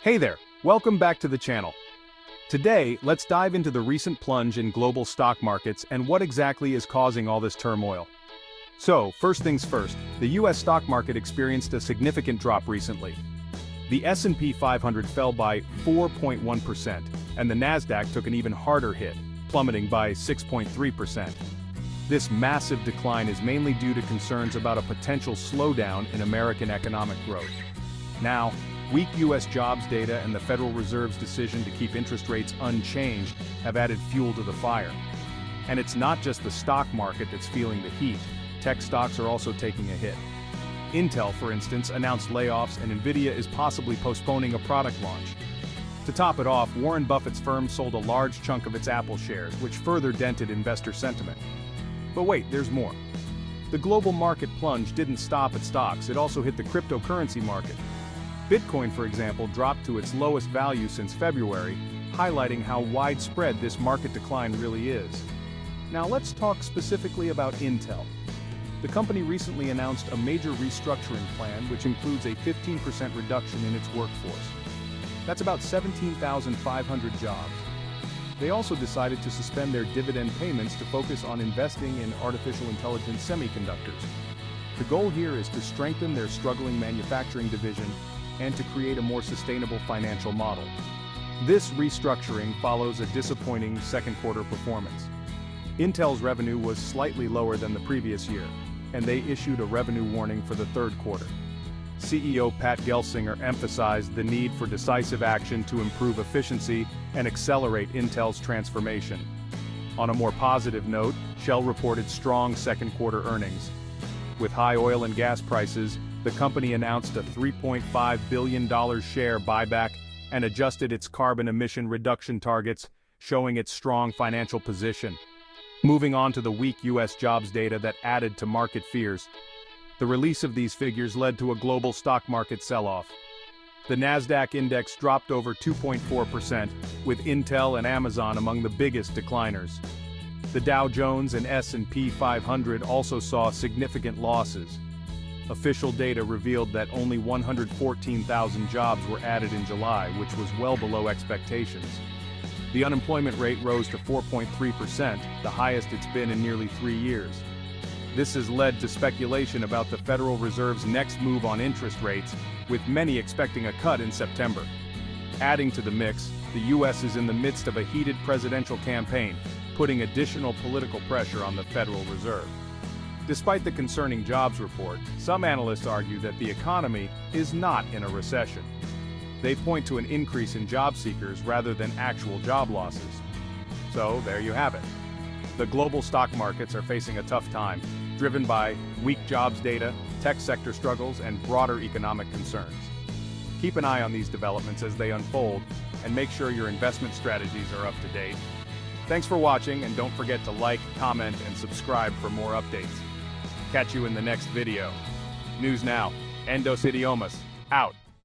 Hey there, welcome back to the channel. Today, let's dive into the recent plunge in global stock markets and what exactly is causing all this turmoil. So, first things first, the US stock market experienced a significant drop recently. The S&P 500 fell by 4.1%, and the Nasdaq took an even harder hit, plummeting by 6.3%. This massive decline is mainly due to concerns about a potential slowdown in American economic growth. Now, weak U.S. jobs data and the Federal Reserve's decision to keep interest rates unchanged have added fuel to the fire. And it's not just the stock market that's feeling the heat. Tech stocks are also taking a hit. Intel, for instance, announced layoffs, and Nvidia is possibly postponing a product launch. To top it off, Warren Buffett's firm sold a large chunk of its Apple shares, which further dented investor sentiment. But wait, there's more. The global market plunge didn't stop at stocks, it also hit the cryptocurrency market. Bitcoin, for example, dropped to its lowest value since February, highlighting how widespread this market decline really is. Now let's talk specifically about Intel. The company recently announced a major restructuring plan which includes a 15% reduction in its workforce. That's about 17,500 jobs. They also decided to suspend their dividend payments to focus on investing in artificial intelligence semiconductors. The goal here is to strengthen their struggling manufacturing division and to create a more sustainable financial model. This restructuring follows a disappointing second quarter performance. Intel's revenue was slightly lower than the previous year, and they issued a revenue warning for the third quarter. CEO Pat Gelsinger emphasized the need for decisive action to improve efficiency and accelerate Intel's transformation. On a more positive note, Shell reported strong second quarter earnings. With high oil and gas prices, the company announced a $3.5 billion share buyback and adjusted its carbon emission reduction targets, showing its strong financial position. Moving on to the weak U.S. jobs data that added to market fears. The release of these figures led to a global stock market sell-off. The Nasdaq index dropped over 2.4%, with Intel and Amazon among the biggest decliners. The Dow Jones and S&P 500 also saw significant losses. Official data revealed that only 114,000 jobs were added in July, which was well below expectations. The unemployment rate rose to 4.3%, the highest it's been in nearly 3 years. This has led to speculation about the Federal Reserve's next move on interest rates, with many expecting a cut in September. Adding to the mix, the U.S. is in the midst of a heated presidential campaign, putting additional political pressure on the Federal Reserve. Despite the concerning jobs report, some analysts argue that the economy is not in a recession. They point to an increase in job seekers rather than actual job losses. So there you have it. The global stock markets are facing a tough time, driven by weak jobs data, tech sector struggles, and broader economic concerns. Keep an eye on these developments as they unfold, and make sure your investment strategies are up to date. Thanks for watching, and don't forget to like, comment, and subscribe for more updates. Catch you in the next video. News now. En dos idiomas. Out.